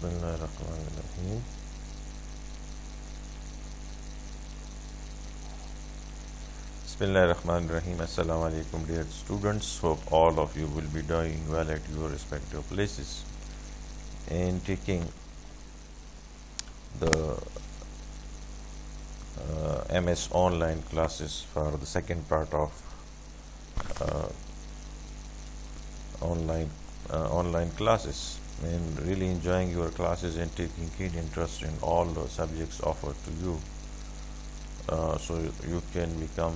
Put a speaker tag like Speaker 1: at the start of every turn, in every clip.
Speaker 1: Bismillahirrahmanirrahim. Bismillahirrahmanirrahim. Assalamu alaikum, dear students. Hope all of you will be doing well at your respective places and taking the MS online classes for the second part of uh, online classes, and really enjoying your classes and taking keen interest in all the subjects offered to you, so you can become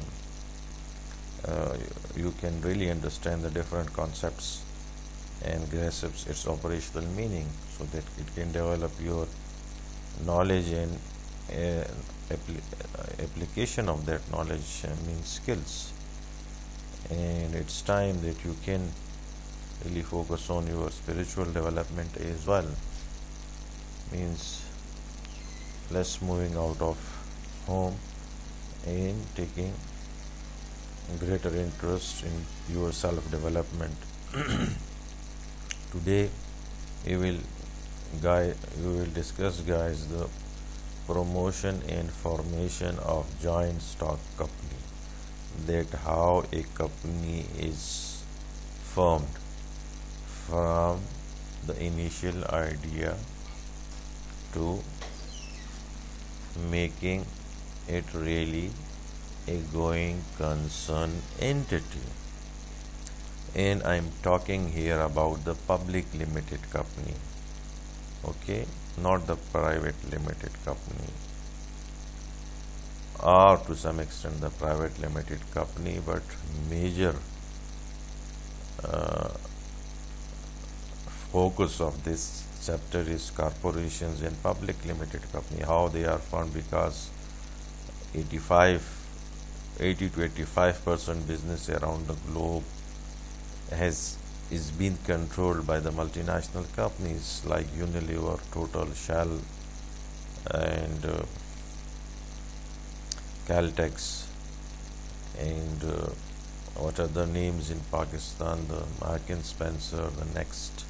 Speaker 1: you can really understand the different concepts and grasp its operational meaning, so that it can develop your knowledge and application of that knowledge means skills. And it's time that you can really focus on your spiritual development as well, means less moving out of home and taking greater interest in your self-development. Today we will discuss, guys, the promotion and formation of joint stock company, that how a company is formed from the initial idea to making it really a going concern entity. And I'm talking here about the public limited company, okay, not the private limited company, or to some extent the private limited company, but major focus of this chapter is corporations and public limited company, how they are formed, because 80 to 85% business around the globe is being controlled by the multinational companies like Unilever, Total, Shell, and Caltex, and what are the names in Pakistan, the Mark and Spencer, the Next,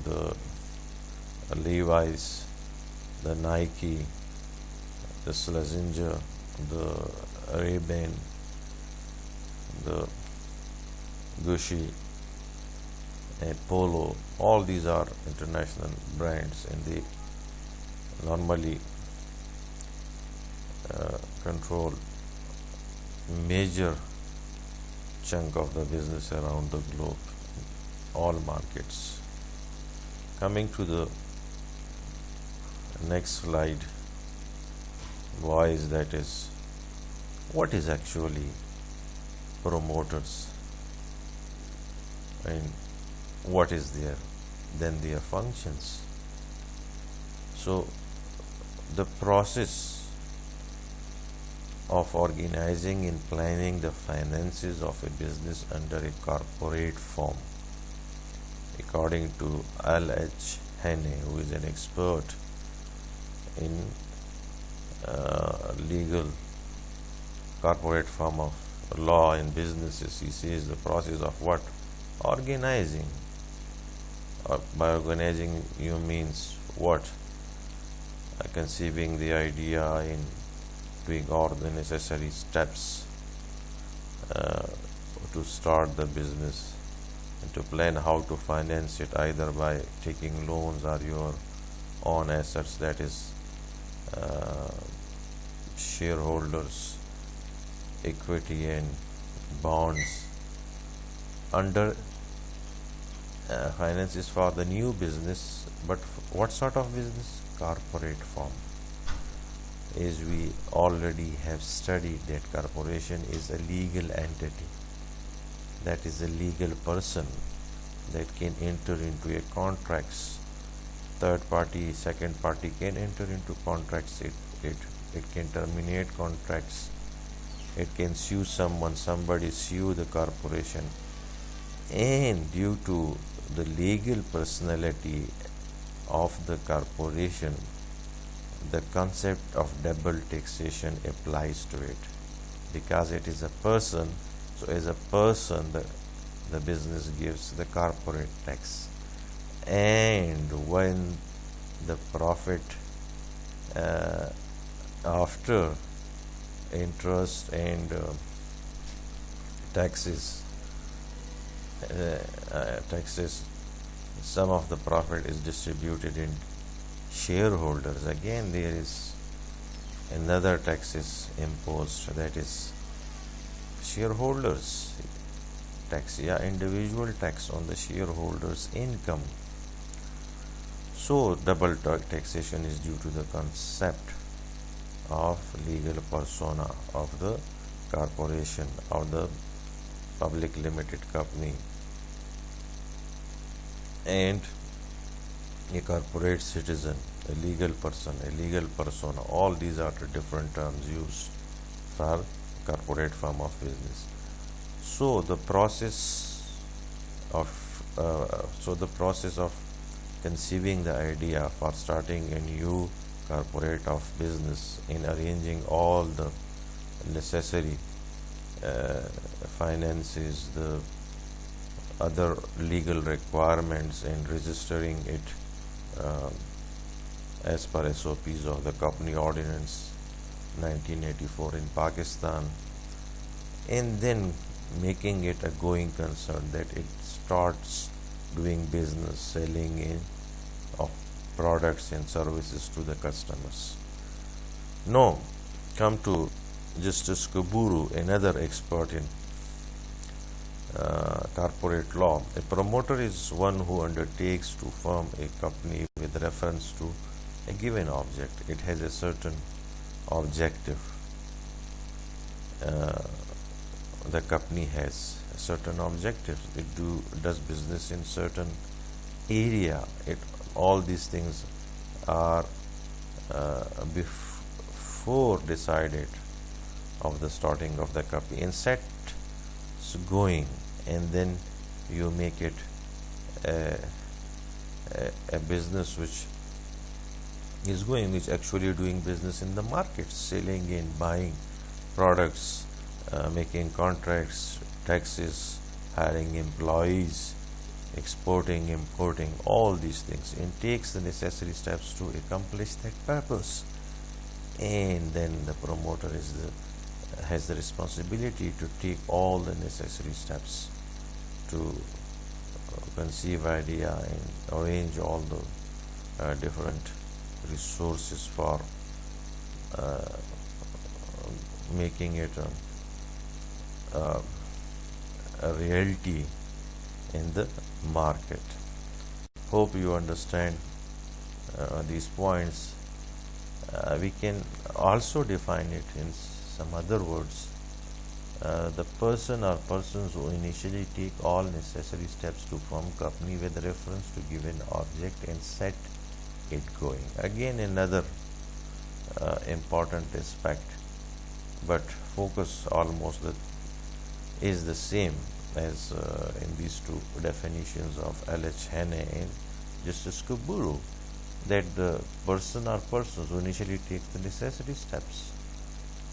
Speaker 1: the Levi's, the Nike, the Slazenger, the Ray-Ban, the Gucci, and Polo. All these are international brands, and they normally control major chunk of the business around the globe, all markets. Coming to the next slide, boys, that is, what is actually promoters, and what is their functions. So the process of organizing and planning the finances of a business under a corporate form, according to L.H. Henne, who is an expert in legal corporate form of law and businesses. He says the process of what? Organizing. By organizing, you means what? Conceiving the idea and doing all the necessary steps to start the business, and to plan how to finance it, either by taking loans or your own assets, that is shareholders, equity and bonds, under finances for the new business. But what sort of business? Corporate form. As we already have studied, that corporation is a legal entity, that is a legal person that can enter into a contracts. Third party, second party can enter into contracts. It can terminate contracts. It can sue someone, somebody sue the corporation, and due to the legal personality of the corporation, the concept of double taxation applies to it, because it is a person. So as a person, the business gives the corporate tax, and when the profit uh, after interest and taxes taxes, some of the profit is distributed in shareholders, again there is another taxes imposed, that is shareholders tax, yeah, individual tax on the shareholders income. So double taxation is due to the concept of legal persona of the corporation or the public limited company and a corporate citizen, a legal person, a legal persona. All these are the different terms used for corporate form of business. So the process of conceiving the idea for starting a new corporate of business, in arranging all the necessary finances, the other legal requirements, and registering it as per SOPs of the Company Ordinance 1984 in Pakistan, and then making it a going concern that it starts doing business, selling in of products and services to the customers. Now, come to Justice Kuburu, another expert in corporate law. A promoter is one who undertakes to form a company with reference to a given object. It has a certain objective. The company has certain objectives. It does business in certain area. All these things are before decided of the starting of the company and set going, and then you make it a business which is going, which actually doing business in the market, selling and buying products, making contracts, taxes, hiring employees, exporting, importing, all these things, and takes the necessary steps to accomplish that purpose. And then the promoter has the responsibility to take all the necessary steps to conceive idea and arrange all the different resources for making it a reality in the market. Hope you understand these points. We can also define it in some other words. The person or persons who initially take all necessary steps to form company with reference to given object and set it going. Again, another important aspect, but focus almost is the same as in these two definitions of L.H. Hane and Justice Kuburu, that the person or persons who initially takes the necessary steps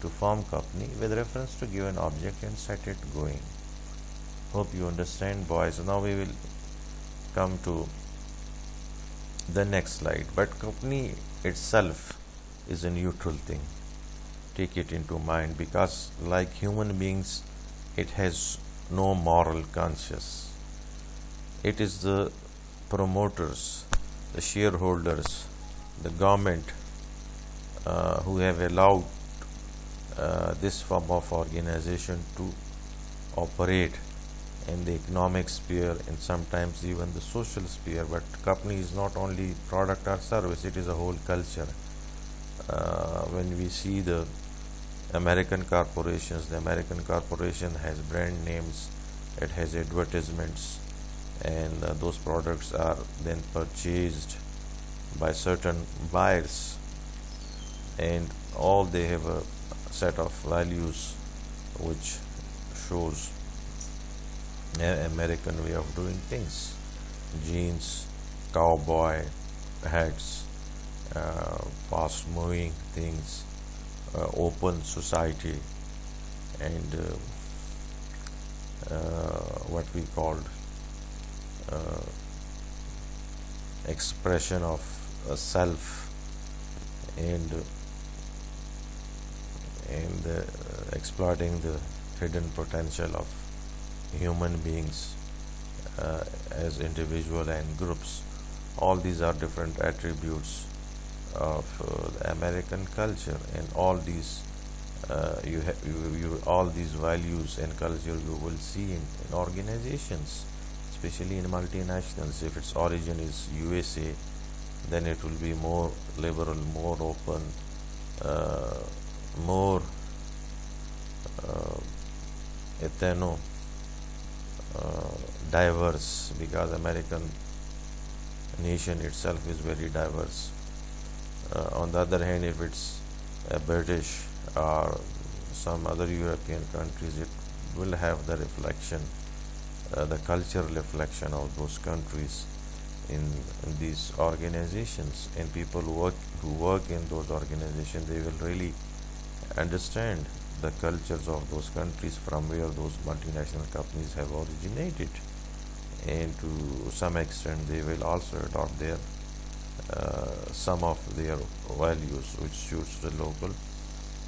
Speaker 1: to form company with reference to given object and set it going. Hope you understand, boys. Now we will come to the next slide. But company itself is a neutral thing. Take it into mind, because like human beings, it has no moral conscience. It is the promoters, the shareholders, the government who have allowed this form of organization to operate in the economic sphere and sometimes even the social sphere. But company is not only product or service, it is a whole culture. When we see the American corporations, the American corporation has brand names, it has advertisements, and those products are then purchased by certain buyers, and all they have a set of values which shows an American way of doing things. Jeans, cowboy hats, fast moving things, open society, and what we called expression of self, and exploiting the hidden potential of human beings as individual and groups. All these are different attributes of the American culture, and all these all these values and culture you will see in organizations, especially in multinationals. If its origin is USA, then it will be more liberal, more open, more ethno diverse, because American nation itself is very diverse. On the other hand, if it's British or some other European countries, it will have the reflection, the cultural reflection of those countries in these organizations. And people who work in those organizations, they will really understand the cultures of those countries from where those multinational companies have originated, and to some extent they will also adopt their some of their values which suits the local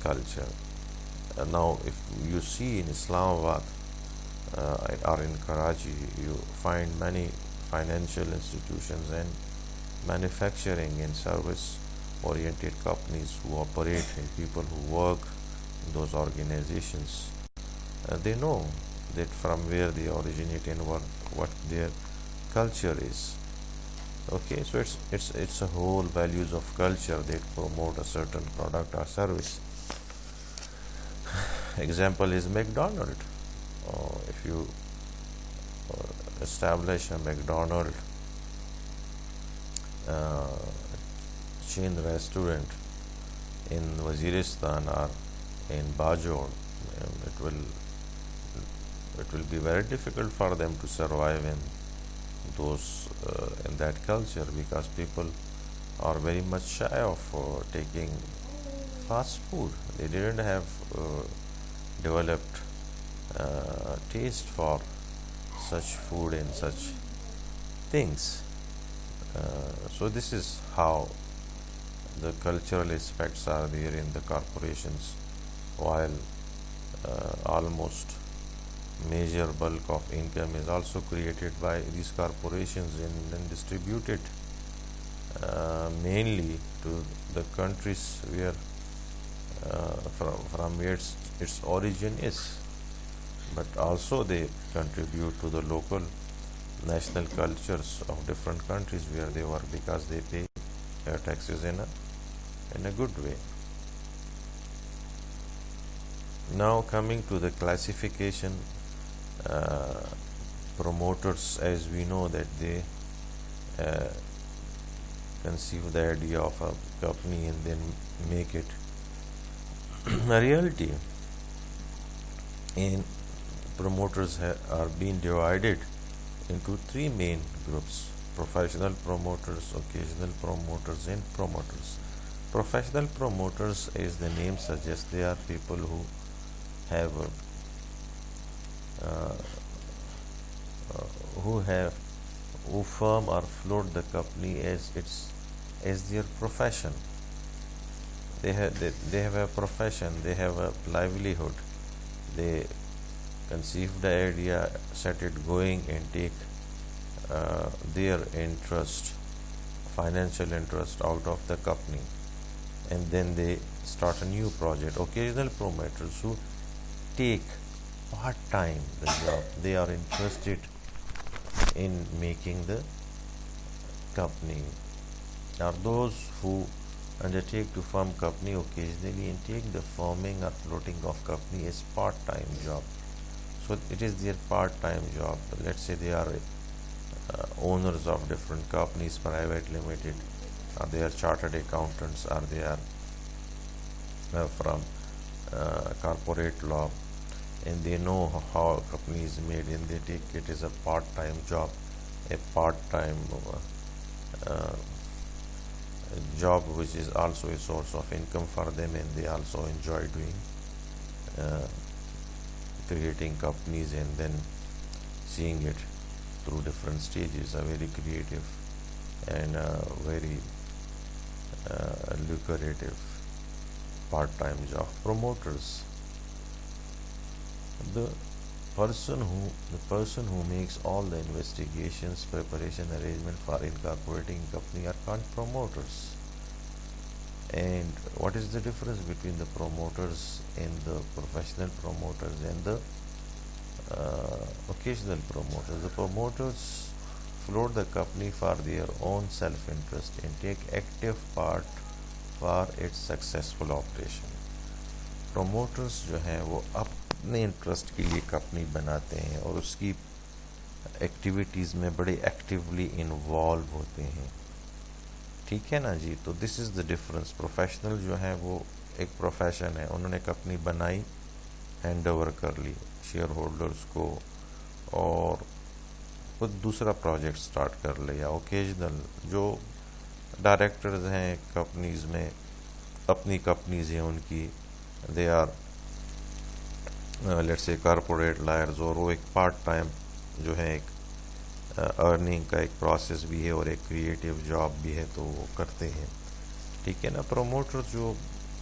Speaker 1: culture. Now if you see in Islamabad or in Karachi, you find many financial institutions and manufacturing and service oriented companies who operate, and people who work in those organizations, they know that from where they originate and what their culture is. Okay, so it's a whole values of culture that promote a certain product or service. Example is McDonald. If you establish a McDonald chain restaurant in Waziristan or in Bajor, it will be very difficult for them to survive in those in that culture, because people are very much shy of taking fast food. They didn't have developed taste for such food and such things. So this is how the cultural aspects are there in the corporations, while almost major bulk of income is also created by these corporations and then distributed mainly to the countries where from where its origin is, but also they contribute to the local national cultures of different countries where they work, because they pay taxes in a good way. Now coming to the classification, promoters, as we know that they conceive the idea of a company and then make it a reality. And promoters are being divided into three main groups: professional promoters, occasional promoters, and promoters. Professional promoters, as the name suggests, they are people who have who firm or float the company as their profession. They have a profession, they have a livelihood. They conceive the idea, set it going, and take their interest, financial interest, out of the company, and then they start a new project. Occasional promoters who take part-time the job, they are interested in making the company, are those who undertake to form company occasionally and take the forming or floating of company as part-time job. So it is their part-time job. Let's say they are owners of different companies, private, limited, or they are chartered accountants, or they are from corporate law, and they know how a company is made, and they take it as a part-time job, a part-time job which is also a source of income for them, and they also enjoy doing creating companies and then seeing it through different stages. A very creative and very lucrative part-time job. Promoters, the person who makes all the investigations, preparation, arrangement for incorporating company are called promoters. And what is the difference between the promoters and the professional promoters and the occasional promoters? The promoters float the company for their own self-interest and take active part for its successful operation. Promoters جو ہیں وہ اپنے interest کے لیے company بناتے ہیں اور اس کی ایکٹیویٹیز میں بڑے ایکٹیولی انوالو ہوتے ہیں. ٹھیک ہے نا جی. تو دس از دا ڈفرنس. پروفیشنل جو ہیں وہ ایک پروفیشن ہے, انہوں نے کمپنی بنائی, ہینڈ اوور کر لی شیئر ہولڈرز کو اور خود دوسرا پروجیکٹ سٹارٹ کر لیا. اوکیجنل جو ڈائریکٹرز ہیں کمپنیز میں, اپنی کمپنیز ہیں ان کی, دے آر لیٹس سے کارپوریٹ لائرز, اور وہ ایک پارٹ ٹائم جو ہے ایک ارننگ کا ایک پروسیس بھی ہے اور ایک کریٹیو جاب بھی ہے, تو وہ کرتے ہیں. ٹھیک ہے نا. پروموٹر جو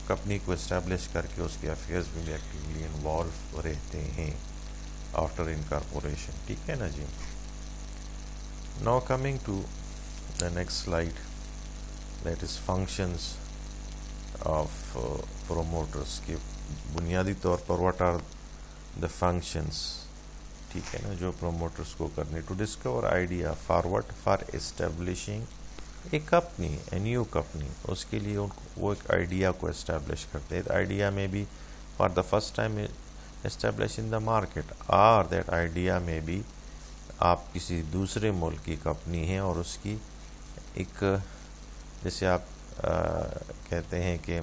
Speaker 1: کمپنی کو اسٹیبلش کر کے اس کے افیئرز میں ایکٹیولی انوالو رہتے ہیں آفٹر انکارپوریشن. ٹھیک ہے نا جی. Now coming to the next slide, that is functions of promoters. کے بنیادی طور پر واٹ آر دا فنکشنز, ٹھیک ہے نا, جو پروموٹرس کو کرنے. To discover idea for what, for establishing a company, a new company. اس کے لیے وہ ایک آئیڈیا کو اسٹیبلش کرتے ہیں. آئیڈیا میں بھی for the first time establish in the market, اور دیٹ آئیڈیا میں بھی آپ کسی دوسرے ملک کی کمپنی ہیں اور اس کی ایک جیسے آپ کہتے ہیں کہ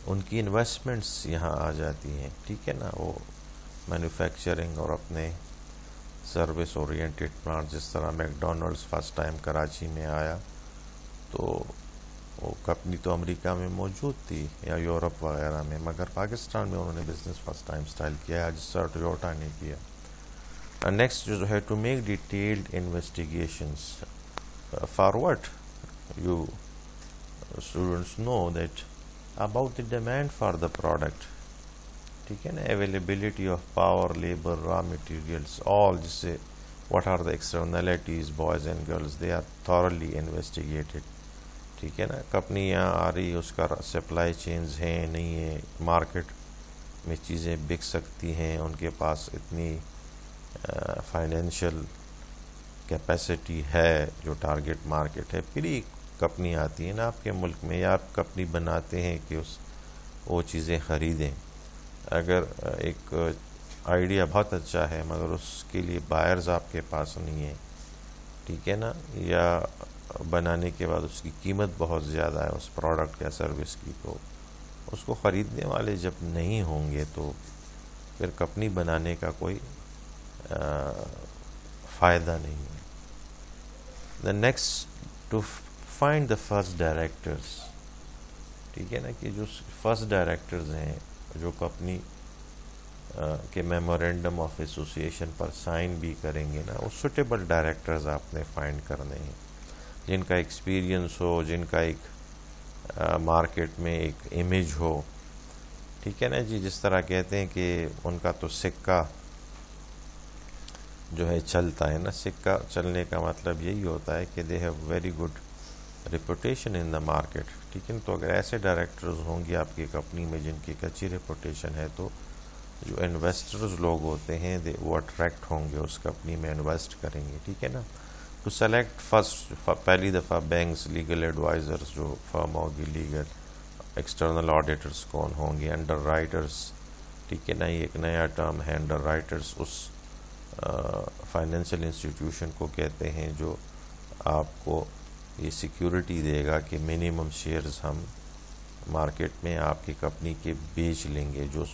Speaker 1: ان کی انویسٹمنٹس یہاں آ جاتی ہیں. ٹھیک ہے نا. وہ مینوفیکچرنگ اور اپنے سروس اورینٹیڈ پلانٹ, جس طرح make Donald's first time Karachi میں آیا تو وہ کمپنی تو امریکہ میں موجود تھی یا یورپ وغیرہ میں, مگر پاکستان میں انہوں نے بزنس فرسٹ ٹائم اسٹائل کیا ہے, جس طرح ٹویوٹا نے کیا. نیکسٹ جو ہے to make detailed investigations for what, you students know that about the demand for the product. ٹھیک ہے نا. availability of power, labor, raw materials, all جسے what are the externalities, boys and girls, they are thoroughly investigated. ٹھیک ہے نا. Company یہاں آ رہی, اس کا سپلائی چینز ہیں نہیں ہے, مارکیٹ میں چیزیں بک سکتی ہیں, ان کے پاس اتنی فائنینشیل کیپیسٹی ہے جو ٹارگیٹ مارکیٹ ہے. پھر ہی کمپنی آتی ہے نا آپ کے ملک میں, یا آپ کمپنی بناتے ہیں کہ وہ چیزیں خریدیں. اگر ایک آئیڈیا بہت اچھا ہے مگر اس کے لیے بائرز آپ کے پاس نہیں ہیں, ٹھیک ہے نا, یا بنانے کے بعد اس کی قیمت بہت زیادہ ہے اس پروڈکٹ یا سروس کی, تو اس کو خریدنے والے جب نہیں ہوں گے تو پھر کمپنی بنانے کا کوئی فائدہ نہیں ہے. The next to find the first directors. ٹھیک ہے نا, کہ جو فرسٹ ڈائریکٹرز ہیں جو کمپنی کے میمورینڈم آف ایسوسیشن پر سائن بھی کریں گے نا, وہ سوٹیبل ڈائریکٹرز آپ نے فائنڈ کرنے ہیں, جن کا ایکسپیرینس ہو, جن کا ایک مارکیٹ میں ایک امیج ہو. ٹھیک ہے نا جی. جس طرح کہتے ہیں کہ ان کا تو سکہ جو ہے چلتا ہے نا, سکہ چلنے کا مطلب یہی ہوتا ہے کہ they have very good reputation in the market. ٹھیک ہے. تو اگر ایسے ڈائریکٹرز ہوں گے آپ کی کمپنی میں جن کی ایک اچھی ریپوٹیشن ہے, تو جو انویسٹرز لوگ ہوتے ہیں وہ اٹریکٹ ہوں گے, اس کمپنی میں انویسٹ کریں گے. ٹھیک ہے نا. ٹو سلیکٹ فرسٹ, پہلی دفعہ بینکس, لیگل ایڈوائزرز جو فرم ہوگی لیگل, ایکسٹرنل آڈیٹرز کون ہوں گے, انڈر رائٹرز. ٹھیک ہے نا. یہ ایک نیا ٹرم ہے انڈر رائٹرز. اس فائنینشیل انسٹیٹیوشن کو کہتے ہیں جو آپ کو یہ سیکیورٹی دے گا کہ منیمم شیئرز ہم مارکیٹ میں آپ کی کمپنی کے بیچ لیں گے, جو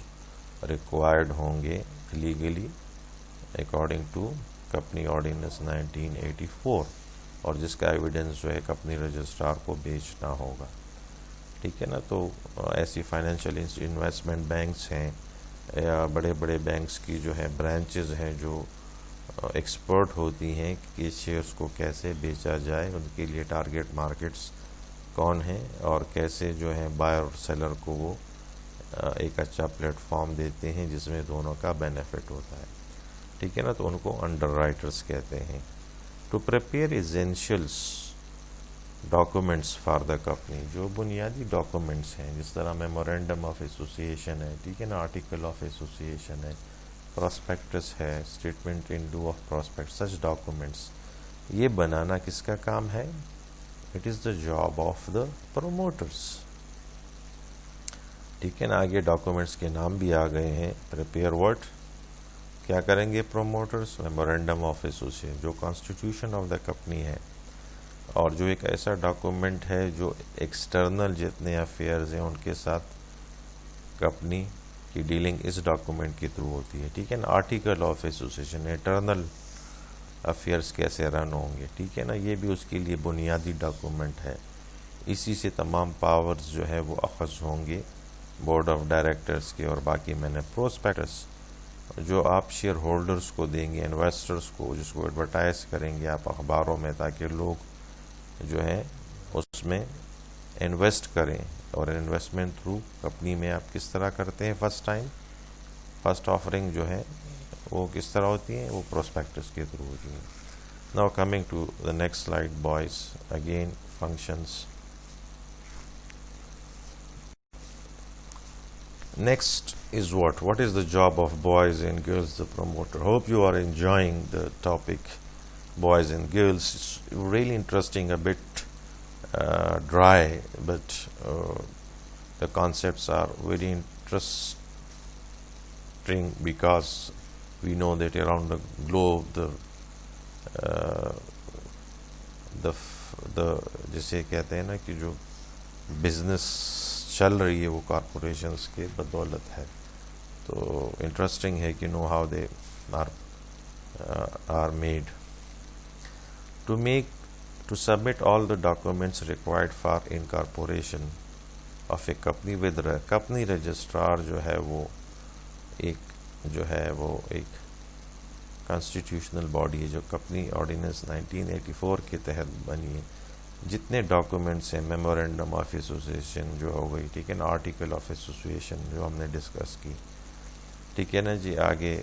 Speaker 1: ریکوائرڈ ہوں گے legally according to company ordinance 1984, اور جس کا ایویڈنس جو ہے کمپنی رجسٹرار کو بیچنا ہوگا. ٹھیک ہے نا. تو ایسی فائنینشیل انویسٹمنٹ بینکس ہیں یا بڑے بڑے بینکس کی جو ہے برانچز ہیں جو ایکسپرٹ ہوتی ہیں کہ شیئرس کو کیسے بیچا جائے، ان کے لیے ٹارگیٹ مارکیٹس کون ہیں، اور کیسے جو ہے بائر اور سیلر کو وہ ایک اچھا پلیٹ فارم دیتے ہیں جس میں دونوں کا بینیفٹ ہوتا ہے. ٹھیک ہے نا، تو ان کو انڈر رائٹرس کہتے ہیں. To prepare essentials documents for the company, جو بنیادی ڈاکومنٹس ہیں جس طرح میمورینڈم آف ایسوسیشن ہے، ٹھیک ہے نا، آرٹیکل آف ایسوسیشن ہے، پراسپیکٹس ہے، statement in do of prospect, such documents یہ بنانا کس کا کام ہے؟ It is the job of the promoters. ٹھیک ہے نا، آگے ڈاکومنٹس کے نام بھی آ گئے ہیں. پریپیئر واٹ، کیا کریں گے پروموٹرس؟ میمورینڈم آف ایسوسیشن، جو کانسٹیٹیوشن آف دا کمپنی ہے، اور جو ایک ایسا ڈاکومنٹ ہے جو ایکسٹرنل جتنے افیئرز ہیں ان کے ساتھ کمپنی کی ڈیلنگ اس ڈاکومنٹ کے تھرو ہوتی ہے. ٹھیک ہے نا. Article of association, internal affairs کیسے رن ہوں گے. ٹھیک ہے نا، یہ بھی اس کے لیے بنیادی ڈاکومنٹ ہے. اسی سے تمام پاورز جو ہے وہ اخذ ہوں گے بورڈ آف ڈائریکٹرز کے. اور باقی میں نے پروسپیکٹس جو آپ شیئر ہولڈرز کو دیں گے، انویسٹرز کو، جس کو ایڈورٹائز کریں گے آپ اخباروں میں، تاکہ لوگ جو ہے اس میں انویسٹ کریں. اور انویسٹمنٹ تھرو کمپنی میں آپ کس طرح کرتے ہیں؟ فرسٹ آفرنگ جو ہے وہ کس طرح ہوتی ہیں؟ وہ پروسپیکٹس کے تھرو ہوتی ہیں. Now coming to the next slide boys, again functions. Next is what is the job of boys and girls, the promoter. Hope you are enjoying the topic boys and girls. It's really interesting, a bit dry, but the concepts are very interesting because we know that around the globe the جسے کہتے ہیں نا کہ جو business چل رہی ہے وہ کارپوریشنز کے بدولت ہے. تو انٹرسٹنگ ہے کہ know how they are made. To submit all the documents required for incorporation of a company with company registrar جو ہے وہ ایک کانسٹیٹیوشنل باڈی ہے جو کمپنی آرڈیننس 1984 کے تحت بنی ہے. جتنے ڈاکومنٹس ہیں، میمورینڈم آف ایسوسیشن جو ہو گئی، ٹھیک ہے نا، آرٹیکل آف ایسوسیشن جو ہم نے ڈسکس کی، ٹھیک ہے نا جی. آگے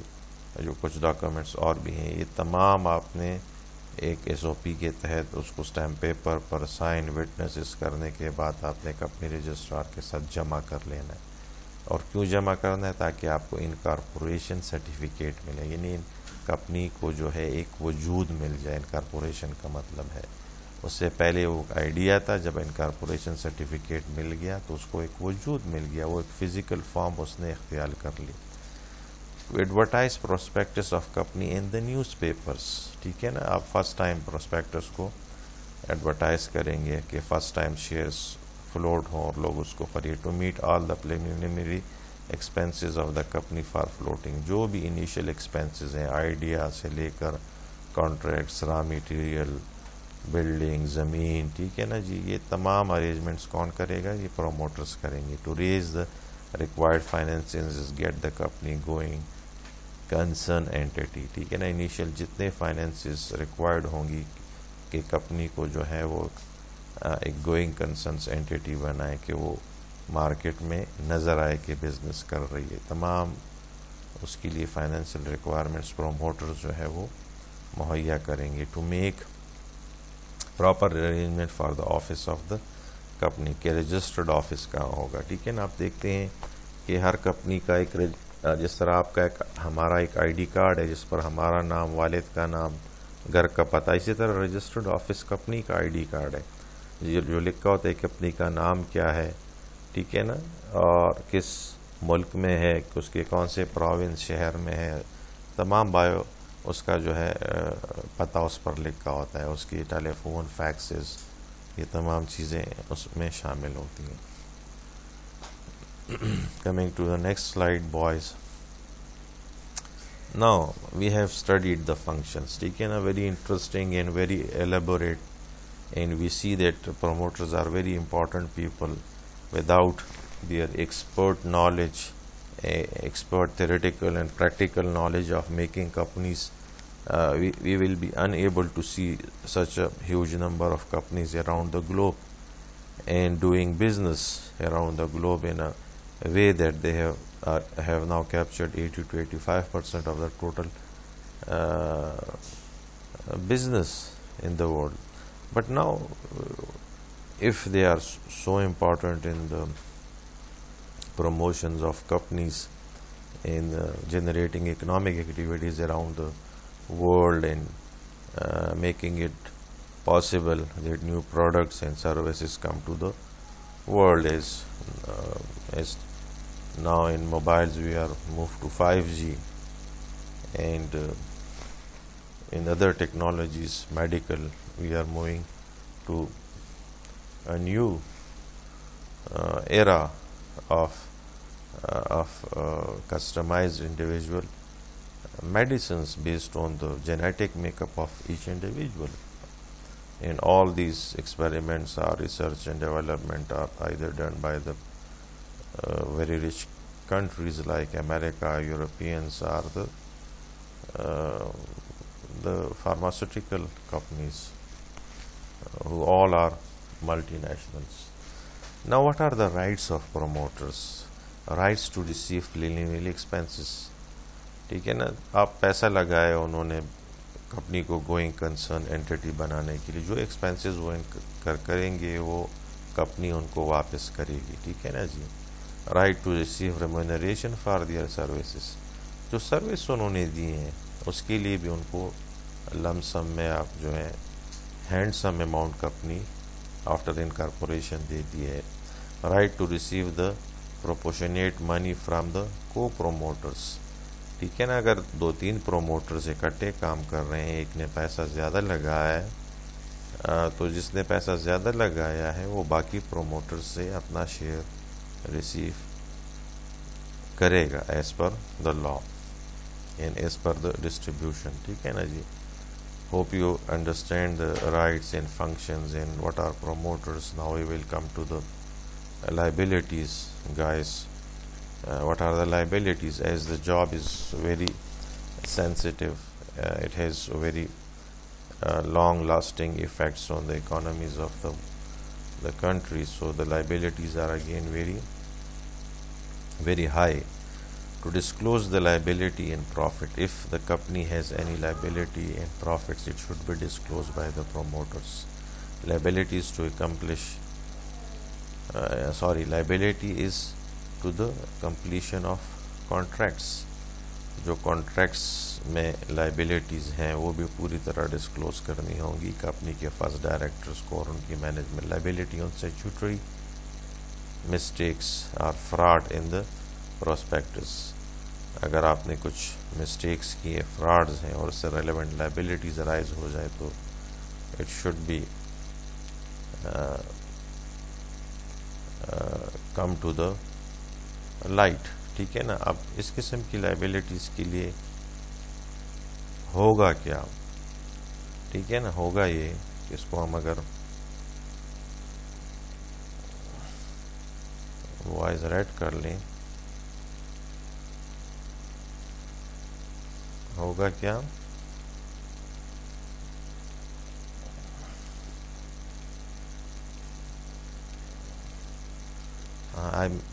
Speaker 1: جو کچھ ڈاکومنٹس اور بھی ہیں، یہ تمام آپ نے ایک ایس او پی کے تحت اس کو اسٹیمپ پیپر پر سائن وٹنسز کرنے کے بعد آپ نے کمپنی رجسٹرار کے ساتھ جمع کر لینا ہے. اور کیوں جمع کرنا ہے؟ تاکہ آپ کو انکارپوریشن سرٹیفکیٹ ملے، یعنی کمپنی کو جو ہے ایک وجود مل جائے. انکارپوریشن کا مطلب ہے اس سے پہلے وہ آئیڈیا تھا، جب انکارپوریشن سرٹیفکیٹ مل گیا تو اس کو ایک وجود مل گیا، وہ ایک فزیکل فارم اس نے اختیار کر لی. Advertise prospectus of company in the newspapers, ٹھیک ہے نا. آپ فرسٹ ٹائم پروسپیکٹس کو ایڈورٹائز کریں گے کہ فرسٹ ٹائم شیئرس فلوٹ ہوں اور لوگ اس کو خرید. To meet all the preliminary expenses of the company for floating, جو بھی انیشیل ایکسپینسز ہیں، آئیڈیا سے لے کر کانٹریکٹس، را میٹیریل، بلڈنگ، زمین، ٹھیک ہے نا جی، یہ تمام ارینجمنٹس کون کرے گا؟ یہ پروموٹرس کریں گے. To raise the required finances get the company going concern entity, ٹھیک ہے نا. انیشیل جتنے فائنینسز ریکوائرڈ ہوں گی کہ کمپنی کو جو ہے وہ ایک گوئنگ کنسرنس اینٹی بنائے کہ وہ مارکیٹ میں نظر آئے کہ بزنس کر رہی ہے. تمام اس کے لیے فائنینشیل ریکوائرمنٹس پروموٹرز جو ہے وہ مہیا کریں گے. To make proper arrangement for the office of the company, کے رجسٹرڈ آفس کہاں ہوگا. ٹھیک ہے نا. آپ دیکھتے ہیں کہ ہر کمپنی کا ایک جس طرح آپ کا ہمارا ایک آئی ڈی کارڈ ہے جس پر ہمارا نام، والد کا نام، گھر کا پتہ، اسی طرح رجسٹرڈ آفس کمپنی کا آئی ڈی کارڈ ہے جو لکھا ہوتا ہے کمپنی کا نام کیا ہے، ٹھیک ہے نا، اور کس ملک میں ہے، اس کے کون سے پروونس شہر میں ہے، تمام بایو اس کا جو ہے پتہ اس پر لکھا ہوتا ہے، اس کی ٹیلی فون، فیکسز، یہ تمام چیزیں اس میں شامل ہوتی ہیں. Coming to the next slide, boys. Now we have studied the functions. ٹھیک ہے نا. Very interesting and very elaborate, and we see that promoters are very important people. Without their expert knowledge, expert theoretical and practical knowledge of making companies we will be unable to see such a huge number of companies around the globe and doing business around the globe in a way that they have now captured 80 to 85% of the total business in the world. But now, if they are so important in the promotions of companies, in generating economic activities around the world, and making it possible that new products and services come to the world, as now in mobiles we are moved to 5G, and in other technologies, medical, we are moving to a new era of customized individual medicines based on the genetic makeup of each individual. And all these experiments or research and development are either done by the very rich countries like America, Europeans, or the pharmaceutical companies, who all are multinationals. Now, what are the rights of promoters? Rights to receive preliminary expenses. ٹھیک ہے نا, آپ پیسہ لگائے انہوں نے company کو going concern anti بنانے کے لیے, جو ایکسپینسز وہ کریں گے وہ کمپنی ان کو واپس کرے گی. ٹھیک ہے نا جی. Right to receive remuneration for their services, جو سروس انہوں نے دی ہیں اس کے لیے بھی ان کو لم سم میں آپ جو ہے hand some amount company after incorporation دیتی ہے. Right to receive the proportionate money from the کو پروموٹرس. ٹھیک ہے نا, اگر 2-3 پروموٹرز اکٹھے کام کر رہے ہیں, ایک نے پیسہ زیادہ لگایا ہے, تو جس نے پیسہ زیادہ لگایا ہے وہ باقی پروموٹرز سے اپنا شیئر ریسیو کرے گا as per the law and as per the distribution. ٹھیک ہے نا جی. Hope you understand the rights and functions and what are promoters. Now we will come to the liabilities, guys. What are the liabilities? As the job is very sensitive, it has very long lasting effects on the economies of the country, so the liabilities are again very very high. To disclose the liability and profit, if the company has any liability and profits, it should be disclosed by the promoters. Liabilities to accomplish liability is to the completion of contracts. جو contracts میں liabilities ہیں وہ بھی پوری طرح disclose کرنی ہوں گی کمپنی کے فرسٹ ڈائریکٹرز کو اور ان کی management. Liability on statutory mistakes اور فراڈ ان دا پروسپیکٹس. اگر آپ نے کچھ مسٹیکس کیے, فراڈز ہیں, اور اس سے ریلیونٹ لائبلٹیز ارائز ہو جائے تو it should be come to the light. ٹھیک ہے نا. اب اس قسم کی لائبلٹیز کے لیے ہوگا کیا؟ ٹھیک ہے نا, ہوگا یہ کہ اس کو ہم اگر وائز ریڈ کر لیں, ہوگا کیا؟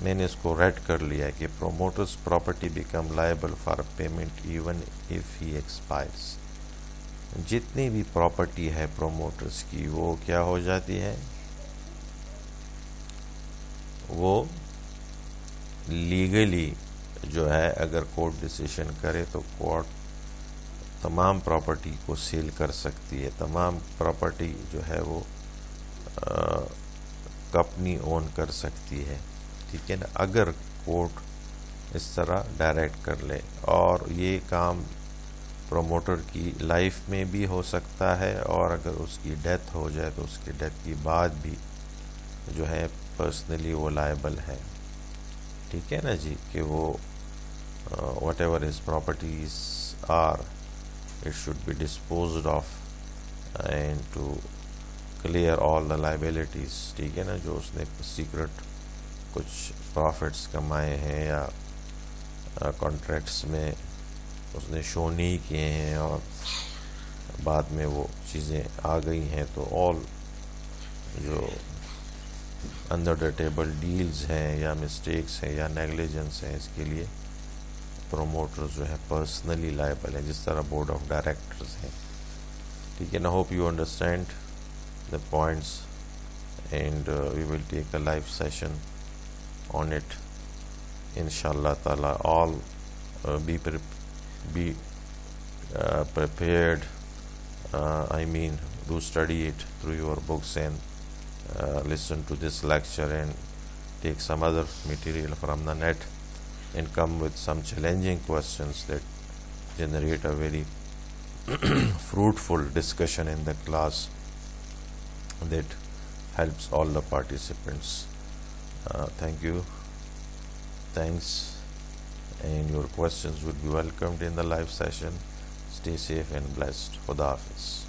Speaker 1: میں نے اس کو ریڈ کر لیا ہے کہ promoters property become liable for payment even if he expires. جتنی بھی پراپرٹی ہے پروموٹرز کی وہ کیا ہو جاتی ہے, وہ لیگلی جو ہے اگر کورٹ ڈیسیشن کرے تو کورٹ تمام پراپرٹی کو سیل کر سکتی ہے. تمام پراپرٹی جو ہے وہ کمپنی اون کر سکتی ہے. ٹھیک ہے نا, اگر کورٹ اس طرح ڈائریکٹ کر لے. اور یہ کام پروموٹر کی لائف میں بھی ہو سکتا ہے, اور اگر اس کی ڈیتھ ہو جائے تو اس کی ڈیتھ کی بعد بھی جو ہے پرسنلی وہ لائبل ہے. ٹھیک ہے نا جی, کہ وہ whatever his properties are, it should be disposed of and to clear all the liabilities. ٹھیک ہے نا, جو اس نے سیکرٹ کچھ پروفٹس کمائے ہیں یا کانٹریکٹس میں उसने शो नहीं किए हैं और बाद में वो चीज़ें आ गई हैं, तो ऑल जो अंडर द टेबल डील्स हैं या मिस्टेक्स हैं या नेग्लिजेंस हैं, इसके लिए प्रोमोटर जो है पर्सनली लायबल है, जिस तरह बोर्ड ऑफ डायरेक्टर्स हैं. ठीक है ना. Hope you understand the points and we will take a live session on it inshallah ta'ala. All be prepared. I mean, do study it through your books and listen to this lecture and take some other material from the net and come with some challenging questions that generate a very fruitful discussion in the class that helps all the participants. Thank you. Thanks, and your questions would be welcomed in the live session. Stay safe and blessed. Khuda Hafiz.